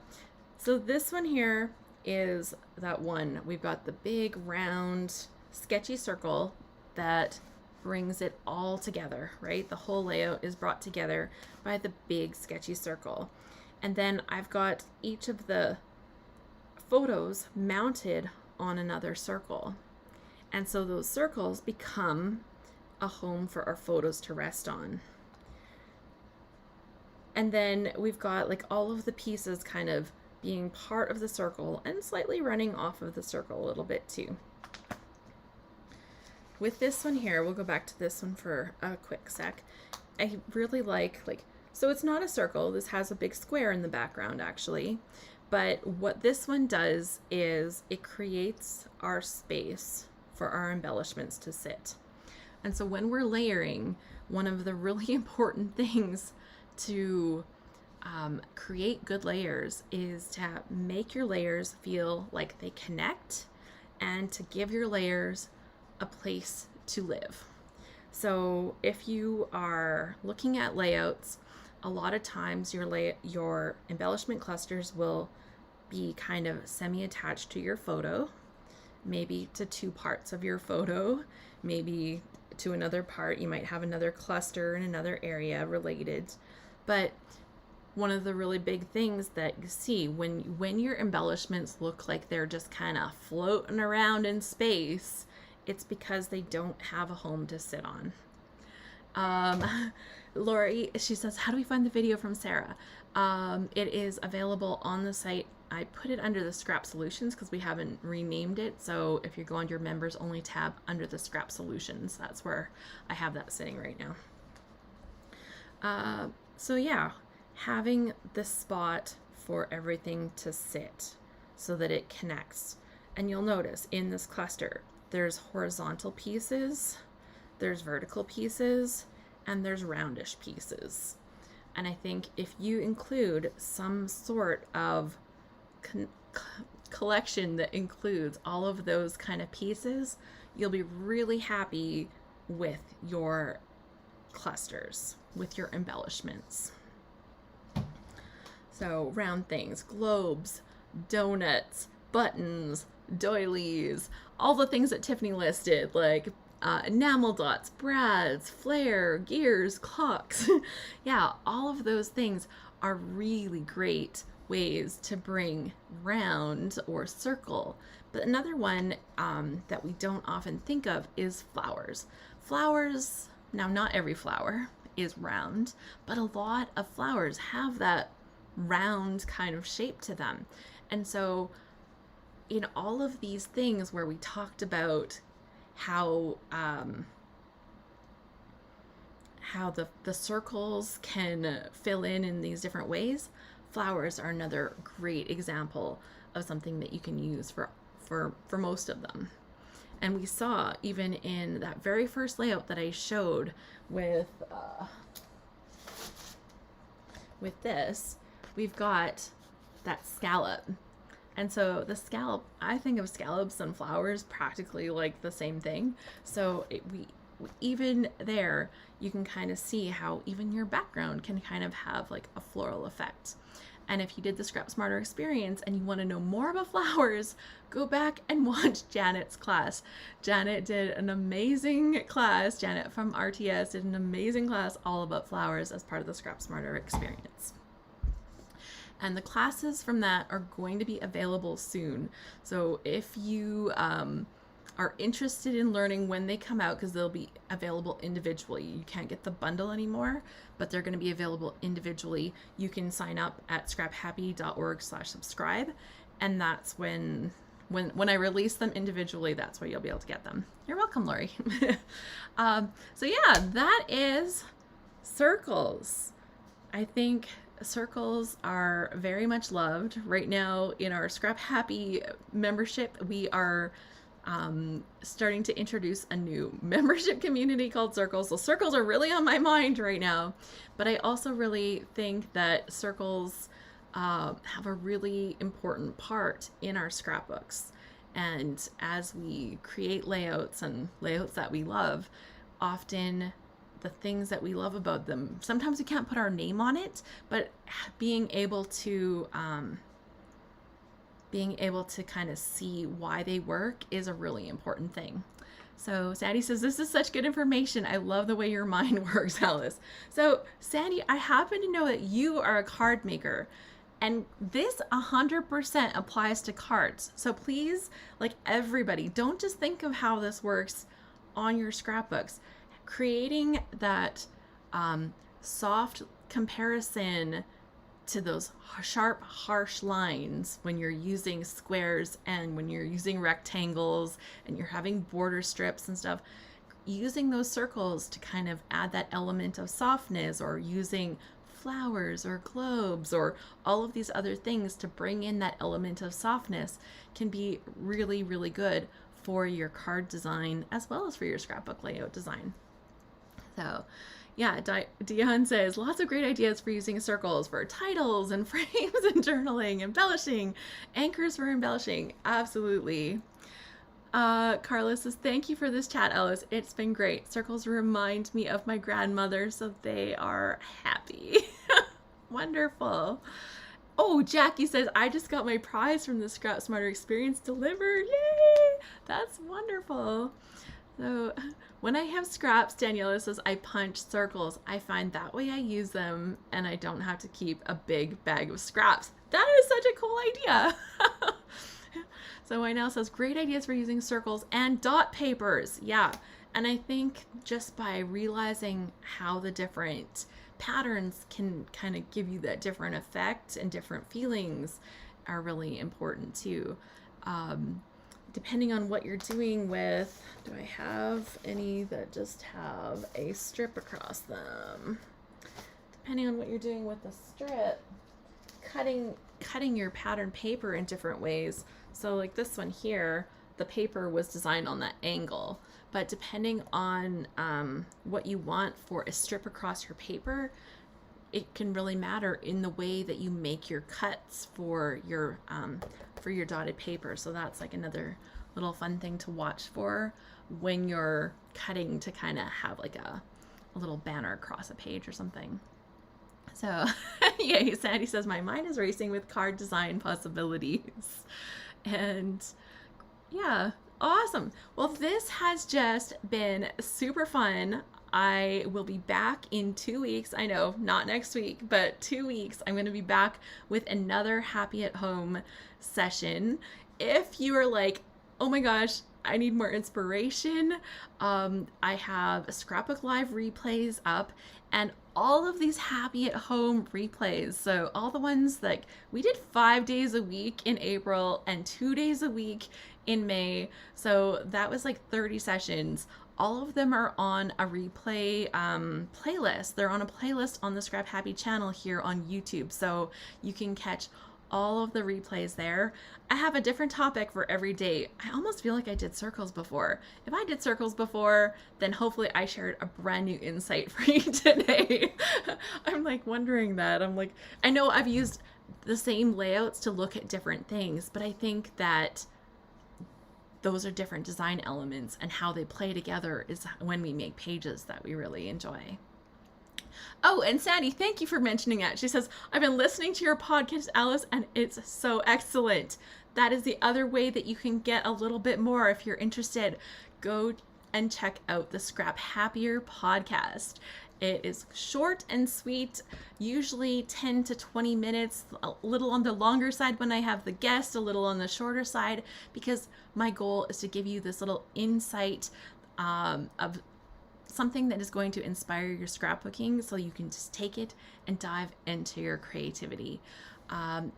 So this one here is that one. We've got the big round sketchy circle that brings it all together, right? The whole layout is brought together by the big sketchy circle. And then I've got each of the photos mounted on another circle. And so those circles become a home for our photos to rest on. And then we've got like all of the pieces kind of being part of the circle and slightly running off of the circle a little bit too. With this one here, we'll go back to this one for a quick sec. I really like, so it's not a circle. This has a big square in the background actually. But what this one does is it creates our space for our embellishments to sit. And so when we're layering, one of the really important things to create good layers is to make your layers feel like they connect and to give your layers a place to live. So if you are looking at layouts, a lot of times your embellishment clusters will be kind of semi-attached to your photo, maybe to two parts of your photo, maybe to another part. You might have another cluster in another area related. But one of the really big things that you see when your embellishments look like they're just kind of floating around in space, it's because they don't have a home to sit on. Lori, she says, how do we find the video from Sarah? It is available on the site. I put it under the Scrap Solutions because we haven't renamed it. So if you go on your members only tab under the Scrap Solutions, that's where I have that sitting right now. So yeah, having the spot for everything to sit so that it connects. And you'll notice in this cluster, there's horizontal pieces, there's vertical pieces, and there's roundish pieces. And I think if you include some sort of collection that includes all of those kind of pieces, you'll be really happy with your clusters, with your embellishments. So round things, globes, donuts, buttons, doilies, all the things that Tiffany listed, like enamel dots, brads, flare, gears, clocks. Yeah, all of those things are really great ways to bring round or circle. But another one that we don't often think of is flowers. Flowers, now not every flower is round, but a lot of flowers have that round kind of shape to them. And so in all of these things where we talked about how the circles can fill in these different ways, flowers are another great example of something that you can use for most of them. And we saw even in that very first layout that I showed with this, we've got that scallop. And so the scallop, I think of scallops and flowers practically like the same thing. So even there, you can kind of see how even your background can kind of have like a floral effect. And if you did the Scrap Smarter experience and you want to know more about flowers, go back and watch Janet's class. Janet did an amazing class. Janet from RTS did an amazing class all about flowers as part of the Scrap Smarter experience. And the classes from that are going to be available soon. So if you are interested in learning when they come out, because they'll be available individually. You can't get the bundle anymore, but they're going to be available individually. You can sign up at scraphappy.org/subscribe. And that's when I release them individually, that's where you'll be able to get them. You're welcome, Lori. So yeah, that is circles. I think circles are very much loved right now in our ScrapHappy membership. We are starting to introduce a new membership community called Circles. So circles are really on my mind right now, but I also really think that circles have a really important part in our scrapbooks. And as we create layouts and layouts that we love, often the things that we love about them, sometimes we can't put our name on it, but being able to kind of see why they work is a really important thing. So Sandy says, this is such good information. I love the way your mind works, Alice. So Sandy, I happen to know that you are a card maker, and this 100% applies to cards. So please, like everybody, don't just think of how this works on your scrapbooks. Creating that soft comparison to those sharp, harsh lines when you're using squares and when you're using rectangles and you're having border strips and stuff, using those circles to kind of add that element of softness, or using flowers or globes or all of these other things to bring in that element of softness can be really, really good for your card design as well as for your scrapbook layout design. So yeah, Dion says, lots of great ideas for using circles for titles and frames and journaling, embellishing, anchors for embellishing. Absolutely. Carlos says, thank you for this chat, Alice. It's been great. Circles remind me of my grandmother, so they are happy. Wonderful. Oh, Jackie says, I just got my prize from the Scrap Smarter experience delivered. Yay! That's wonderful. So when I have scraps, Daniela says, I punch circles. I find that way I use them and I don't have to keep a big bag of scraps. That is such a cool idea. So Wynell says, great ideas for using circles and dot papers. Yeah. And I think just by realizing how the different patterns can kind of give you that different effect and different feelings are really important too. Depending on what you're doing with, do I have any that just have a strip across them? Depending on what you're doing with the strip, cutting your pattern paper in different ways. So like this one here, the paper was designed on that angle, but depending on what you want for a strip across your paper, it can really matter in the way that you make your cuts for your dotted paper. So that's like another little fun thing to watch for when you're cutting to kind of have like a little banner across a page or something. So yeah, Sandy says, my mind is racing with card design possibilities. And yeah, awesome. Well, this has just been super fun. I will be back in 2 weeks. I know, not next week, but 2 weeks. I'm going to be back with another Happy at Home session. If you are like, oh my gosh, I need more inspiration, I have Scrapbook Live replays up, and all of these Happy at Home replays. So all the ones that we did 5 days a week in April and 2 days a week in May. So that was like 30 sessions. All of them are on a replay playlist. They're on a playlist on the ScrapHappy channel here on YouTube. So you can catch all of the replays there. I have a different topic for every day. I almost feel like I did circles before. If I did circles before, then hopefully I shared a brand new insight for you today. I'm like wondering that. I'm like, I know I've used the same layouts to look at different things, but I think that those are different design elements, and how they play together is when we make pages that we really enjoy. Oh, and Sandy, thank you for mentioning that. She says, I've been listening to your podcast, Alice, and it's so excellent. That is the other way that you can get a little bit more if you're interested. Go and check out the Scrap Happier podcast. It is short and sweet, usually 10 to 20 minutes, a little on the longer side when I have the guest, a little on the shorter side, because my goal is to give you this little insight of something that is going to inspire your scrapbooking, so you can just take it and dive into your creativity.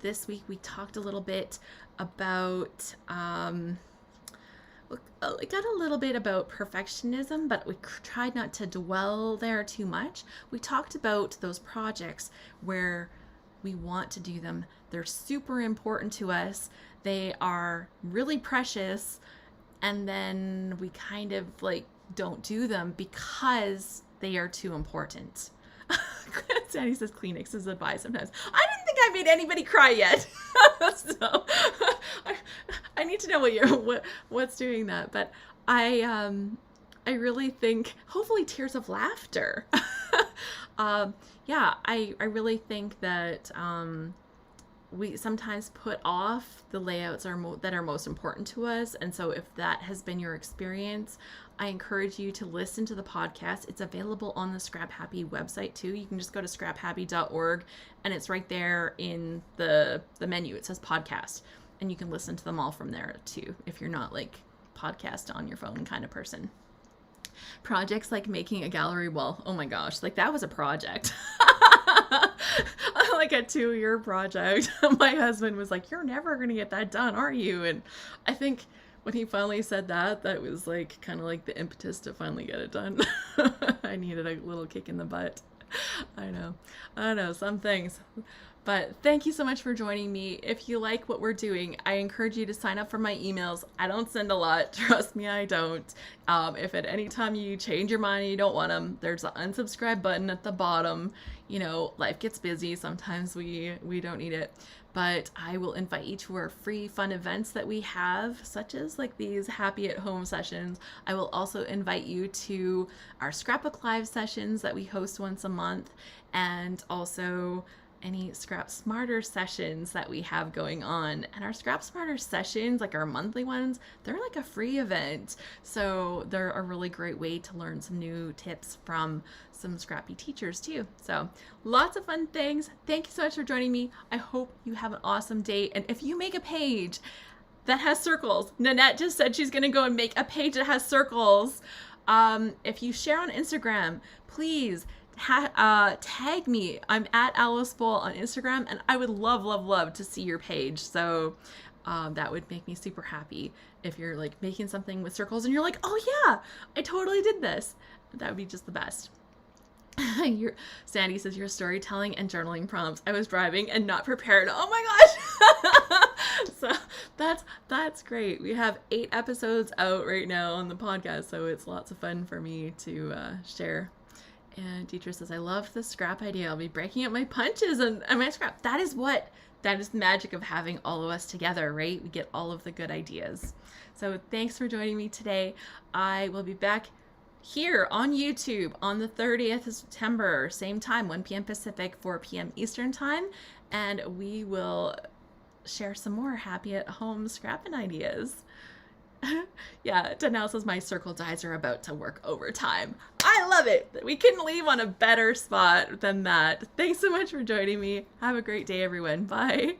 This week we talked a little bit about I got a little bit about perfectionism, but we tried not to dwell there too much. We talked about those projects where we want to do them. They're super important to us. They are really precious. And then we kind of like don't do them because they are too important. Sandy says Kleenex is advised sometimes. I didn't think I made anybody cry yet. So I need to know what's doing that. But I really think hopefully tears of laughter. Yeah, I really think that we sometimes put off the layouts that are most important to us. And so if that has been your experience, I encourage you to listen to the podcast. It's available on the ScrapHappy website too. You can just go to scraphappy.org, and it's right there in the menu. It says podcast, and you can listen to them all from there too, if you're not like podcast on your phone kind of person. Projects like making a gallery wall. Oh my gosh, like that was a project. Like a 2-year project. My husband was like, you're never going to get that done, are you? And I think when he finally said that was like kind of like the impetus to finally get it done. I needed a little kick in the butt. I know some things. But thank you so much for joining me. If you like what we're doing, I encourage you to sign up for my emails. I don't send a lot. Trust me, I don't. If at any time you change your mind and you don't want them, there's an unsubscribe button at the bottom. You know, life gets busy. Sometimes we don't need it. But I will invite you to our free fun events that we have, such as like these Happy at Home sessions. I will also invite you to our Scrapbook Live sessions that we host once a month, and also any Scrap Smarter sessions that we have going on. And our Scrap Smarter sessions, like our monthly ones, they're like a free event. So they're a really great way to learn some new tips from some scrappy teachers too. So lots of fun things. Thank you so much for joining me. I hope you have an awesome day. And if you make a page that has circles, Nanette just said she's gonna go and make a page that has circles. If you share on Instagram, please tag me. I'm at Alice Boll on Instagram, and I would love to see your page. So that would make me super happy if you're like making something with circles and you're like, oh yeah, I totally did this. That would be just the best. Sandy says your storytelling and journaling prompts. I was driving and not prepared. Oh my gosh. So that's great. We have 8 episodes out right now on the podcast, so it's lots of fun for me to share. And teacher says, I love the scrap idea. I'll be breaking up my punches and my scrap. That is the magic of having all of us together, right? We get all of the good ideas. So thanks for joining me today. I will be back here on YouTube on the 30th of September, same time, 1 p.m. Pacific, 4 p.m. Eastern time, and we will share some more happy at home scrapping ideas. Yeah, Danelle says my circle dies are about to work overtime. I love it. We couldn't leave on a better spot than that. Thanks so much for joining me. Have a great day, everyone. Bye.